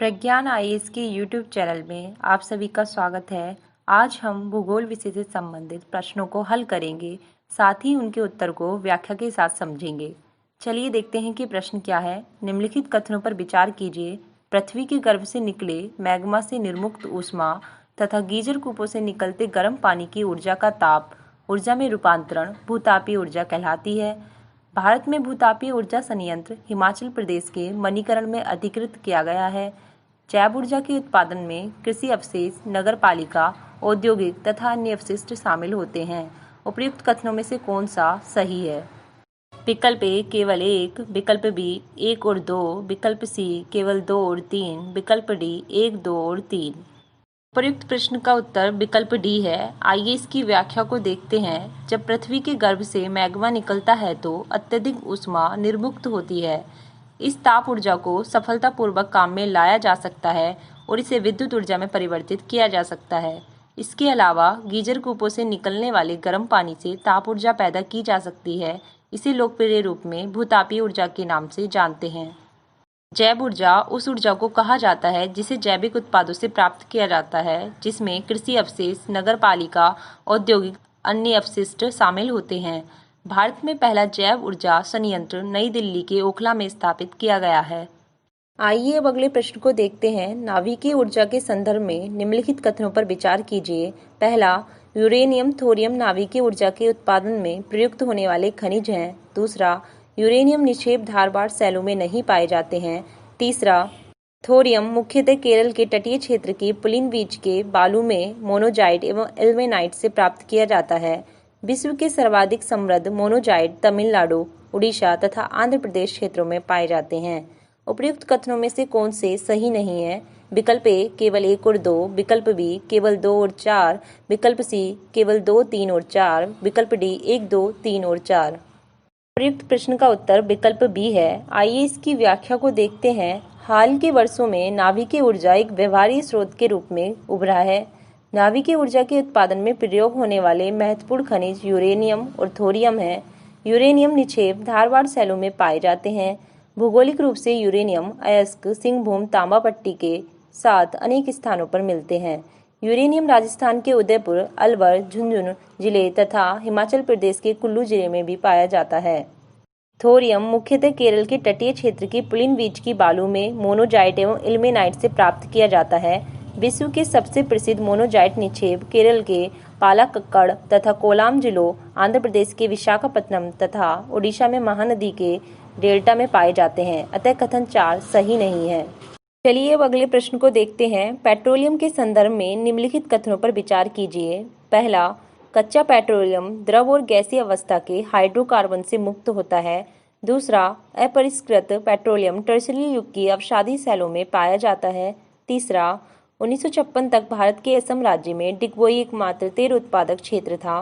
प्रज्ञान IAS के YouTube channel में आप सभी का स्वागत है। आज हम भूगोल विषय से संबंधित प्रश्नों को हल करेंगे, साथ ही उनके उत्तर को व्याख्या के साथ समझेंगे। चलिए देखते हैं कि प्रश्न क्या है। निम्नलिखित कथनों पर विचार कीजिए। पृथ्वी के गर्भ से निकले मैग्मा से निर्मुक्त ऊष्मा तथा गीजर कूपों से निकलते गर्म पानी की ऊर्जा का ताप ऊर्जा में रूपांतरण भूतापीय ऊर्जा कहलाती है। भारत में भूतापीय ऊर्जा संयंत्र हिमाचल प्रदेश के मणिकरण में अधिकृत किया गया है। जैव ऊर्जा के उत्पादन में कृषि अवशेष, नगर पालिका, औद्योगिक तथा अन्य अवशिष्ट शामिल होते हैं। उपर्युक्त कथनों में से कौन सा सही है? विकल्प ए केवल एक, विकल्प बी 1 और 2, विकल्प सी केवल 2 और 3, विकल्प डी 1, 2 और 3। उपर्युक्त प्रश्न का उत्तर विकल्प डी है। आइए इसकी व्याख्या को देखते हैं। जब पृथ्वी के गर्भ से मैग्मा निकलता है तो अत्यधिक ऊष्मा निर्मुक्त होती है। इस ताप ऊर्जा को सफलतापूर्वक काम में लाया जा सकता है और इसे विद्युत ऊर्जा में परिवर्तित किया जा सकता है। इसके अलावा गीजर कूपों से निकलने वाले गर्म पानी से ताप ऊर्जा पैदा की जा सकती है। इसे लोकप्रिय रूप में भूतापीय ऊर्जा के नाम से जानते हैं। जैव ऊर्जा उस ऊर्जा को कहा जाता है जिसे जैविक उत्पादों से प्राप्त किया जाता है, जिसमें कृषि अवशेष, नगर पालिका, औद्योगिक अन्य अपशिष्ट शामिल होते हैं। भारत में पहला जैव ऊर्जा संयंत्र नई दिल्ली के ओखला में स्थापित किया गया है। आइए अब अगले प्रश्न को देखते हैं। नाभिकीय ऊर्जा के संदर्भ में निम्नलिखित कथनों पर विचार कीजिए। पहला, यूरेनियम थोरियम नाभिकीय ऊर्जा के उत्पादन में प्रयुक्त होने वाले खनिज हैं। दूसरा, यूरेनियम निक्षेप धारवाड़ सैलों में नहीं पाए जाते हैं। तीसरा, थोरियम मुख्यतः केरल के तटीय क्षेत्र की पुलिन बीच के बालू में मोनोजाइट एवं इल्मेनाइट से प्राप्त किया जाता है। विश्व के सर्वाधिक समृद्ध मोनोजाइट तमिलनाडु, उड़ीसा तथा आंध्र प्रदेश क्षेत्रों में पाए जाते हैं। उपर्युक्त कथनों में से कौन से सही नहीं है? विकल्प ए केवल 1 और 2, विकल्प बी केवल 2 और 4, विकल्प सी केवल 2, 3 और 4, विकल्प डी 1, 2, 3 और 4। उपर्युक्त प्रश्न का उत्तर विकल्प बी है। आइए इसकी व्याख्या को देखते हैं। हाल के वर्षों में नाभिकीय ऊर्जा एक व्यवहार्य स्रोत के रूप में उभरा है। नाभिकीय ऊर्जा के उत्पादन में प्रयोग होने वाले महत्वपूर्ण खनिज यूरेनियम और थोरियम हैं। यूरेनियम निक्षेप धारवाड़ सैलों में पाए जाते हैं। भौगोलिक रूप से यूरेनियम अयस्क, सिंहभूम, तांबा पट्टी के साथ अनेक स्थानों पर मिलते हैं। यूरेनियम राजस्थान के उदयपुर, अलवर, झुंझुनू जिले तथा हिमाचल प्रदेश के कुल्लू जिले में भी पाया जाता है। थोरियम मुख्यतः केरल के तटीय क्षेत्र की पुलिन बीच की बालू में मोनोजाइट एवं इल्मेनाइट से प्राप्त किया जाता है। विश्व के सबसे प्रसिद्ध मोनोजाइट निक्षेप केरल के पालाक्कड़ तथा कोलाम जिलों, आंध्र प्रदेश के विशाखापत्तनम तथा ओडिशा में महानदी के डेल्टा में पाए जाते हैं। अतः कथन 4 सही नहीं है। चलिए अब अगले प्रश्न को देखते हैं। पेट्रोलियम के संदर्भ में निम्नलिखित कथनों पर विचार कीजिए। पहला, कच्चा पेट्रोलियम द्रव और गैसीय अवस्था के हाइड्रोकार्बन से मुक्त होता है। दूसरा, अपरिष्कृत पेट्रोलियम टर्शियरी युग की अवसादी सैलों में पाया जाता है। तीसरा, 1956 तक भारत के असम राज्य में डिगबोई एकमात्र तेल उत्पादक क्षेत्र था।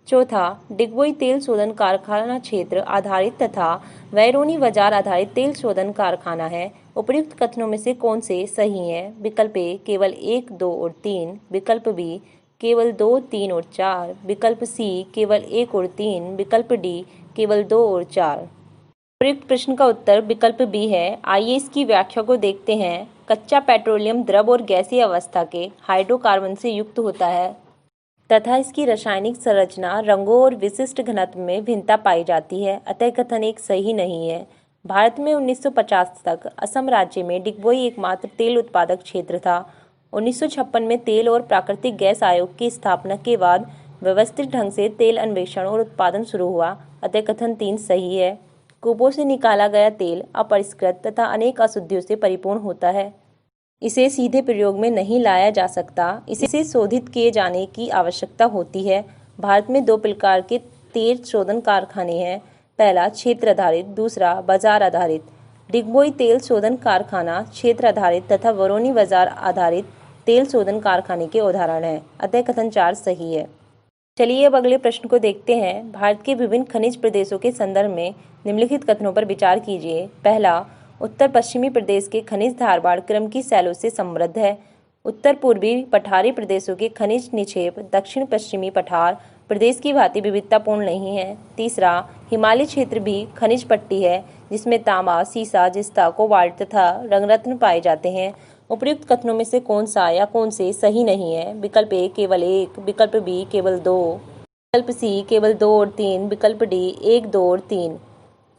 चौथा, डिगबोई तेल शोधन कारखाना क्षेत्र आधारित तथा बैरोनी बाजार आधारित तेल शोधन कारखाना है। उपर्युक्त कथनों में से कौन से सही हैं? विकल्प ए केवल 1, 2 और 3, विकल्प बी केवल 2, 3 और 4, विकल्प सी केवल 1 और 3, विकल्प डी केवल 2 और 4। उपर्युक्त प्रश्न का उत्तर विकल्प बी है। आइए इसकी व्याख्या को देखते हैं। कच्चा पेट्रोलियम द्रव और गैसीय अवस्था के हाइड्रोकार्बन से युक्त होता है तथा इसकी रासायनिक संरचना, रंगों और विशिष्ट घनत्व में भिन्नता पाई जाती है। अतः कथन 1 सही नहीं है। भारत में 1950 तक असम राज्य में डिगबोई एकमात्र तेल उत्पादक क्षेत्र था। 1956 में तेल और प्राकृतिक गैस आयोग की स्थापना के बाद व्यवस्थित ढंग से तेल अन्वेषण और उत्पादन शुरू हुआ। अतः कथन 3 सही है। कूपों से निकाला गया तेल अपरिष्कृत तथा अनेक अशुद्धियों से परिपूर्ण होता है। इसे सीधे प्रयोग में नहीं लाया जा सकता। इसे शोधित किए जाने की आवश्यकता होती है। भारत में 2 प्रकार के तेल शोधन कारखाने हैं। पहला क्षेत्र आधारित, दूसरा बाजार आधारित। डिगबोई तेल शोधन कारखाना क्षेत्र आधारित तथा बरौनी बाजार आधारित तेल शोधन कारखाने के उदाहरण हैं। अतः कथन 4 सही है। चलिए अब अगले प्रश्न को देखते हैं। भारत के विभिन्न खनिज प्रदेशों के संदर्भ में निम्नलिखित कथनों पर विचार कीजिए। पहला, उत्तर पश्चिमी प्रदेश के खनिज धारवाड़ क्रम की सैलों से समृद्ध है। उत्तर पूर्वी पठारी प्रदेशों के खनिज निक्षेप दक्षिण पश्चिमी पठार प्रदेश की भांति विविधतापूर्ण नहीं है। तीसरा, हिमालय क्षेत्र भी खनिज पट्टी है जिसमें तांबा, सीसा, जिस्ता, कोबाल्ट तथा रंगरत्न पाए जाते हैं। उपयुक्त कथनों में से कौन सा या कौन से सही नहीं है? विकल्प ए केवल 1, विकल्प बी केवल 2, विकल्प सी केवल 2 और 3, विकल्प डी 1, 2 और 3।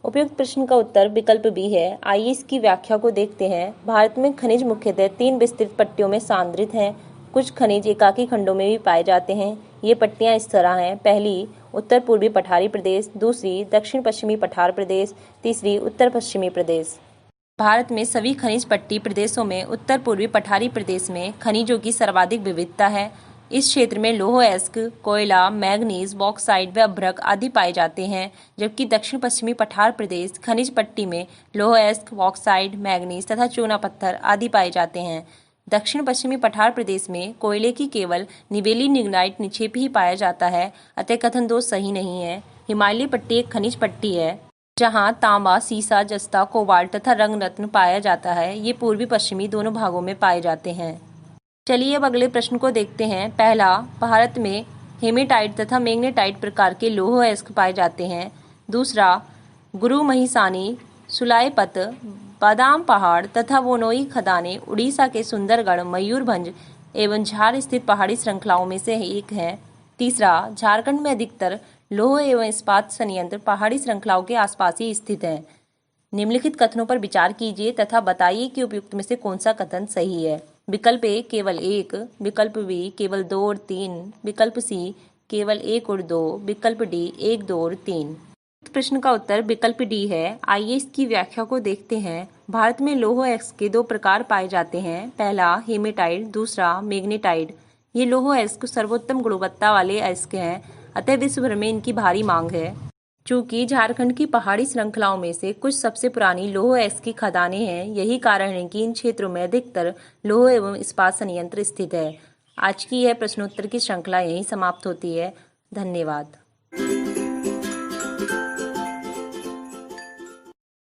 उपयुक्त प्रश्न का उत्तर विकल्प बी है। आइए इसकी व्याख्या को देखते हैं। भारत में खनिज मुख्यतः 3 विस्तृत पट्टियों में सांद्रित हैं। कुछ खनिज एकाकी खंडों में भी पाए जाते हैं। ये पट्टियां इस तरह हैं। पहली, उत्तर पूर्वी पठारी प्रदेश, दूसरी दक्षिण पश्चिमी पठार प्रदेश, तीसरी उत्तर पश्चिमी प्रदेश। भारत में सभी खनिज पट्टी प्रदेशों में उत्तर पूर्वी पठारी प्रदेश में खनिजों की सर्वाधिक विविधता है। इस क्षेत्र में लौह अयस्क, कोयला, मैग्नीज, बॉक्साइट व अभ्रक आदि पाए जाते हैं, जबकि दक्षिण पश्चिमी पठार प्रदेश खनिज पट्टी में लौह अयस्क, बॉक्साइट, मैग्नीज तथा चूना पत्थर आदि पाए जाते हैं। दक्षिण पश्चिमी पठार प्रदेश में कोयले की केवल निवेली लिग्नाइट निक्षेप ही पाया जाता है, अतः कथन 2 सही नहीं है। हिमालय पट्टी एक खनिज पट्टी है जहां तांबा, सीसा, जस्ता, कोबाल्ट तथा रंगरत्न पाया जाता है। ये पूर्वी पश्चिमी दोनों भागों में पाए जाते हैं। चलिए अब अगले प्रश्न को देखते हैं। पहला, भारत में हेमेटाइट तथा मैग्नेटाइट प्रकार के लौह अयस्क पाए जाते हैं। दूसरा, गुरु महिसानी, सुलायपत, बादाम पहाड़ तथा वोनोई खदानें उड़ीसा के सुंदरगढ़, मयूरभंज एवं झार स्थित पहाड़ी श्रृंखलाओं में से एक है। तीसरा, झारखंड में अधिकतर लौह एवं इस्पात संयंत्र पहाड़ी श्रृंखलाओं के आसपास ही स्थित है। निम्नलिखित कथनों पर विचार कीजिए तथा बताइए कि उपयुक्त में से कौन सा कथन सही है। विकल्प ए केवल 1, विकल्प बी केवल 2 और 3, विकल्प सी केवल 1 और 2, विकल्प डी 1, 2 और 3। प्रश्न का उत्तर विकल्प डी है। आइए इसकी व्याख्या को देखते हैं। भारत में लौह अयस्क के 2 प्रकार पाए जाते हैं। पहला हेमेटाइट, दूसरा मैग्नेटाइट। ये लौह अयस्क सर्वोत्तम गुणवत्ता वाले अयस्क हैं, अतः विश्व भर में इनकी भारी मांग है। चूंकि झारखंड की पहाड़ी श्रृंखलाओं में से कुछ सबसे पुरानी लौह अयस्क की खदानें हैं, यही कारण है कि इन क्षेत्रों में अधिकतर लौह एवं इस्पात संयंत्र स्थित है। आज की यह प्रश्नोत्तर की श्रृंखला यहीं समाप्त होती है। धन्यवाद।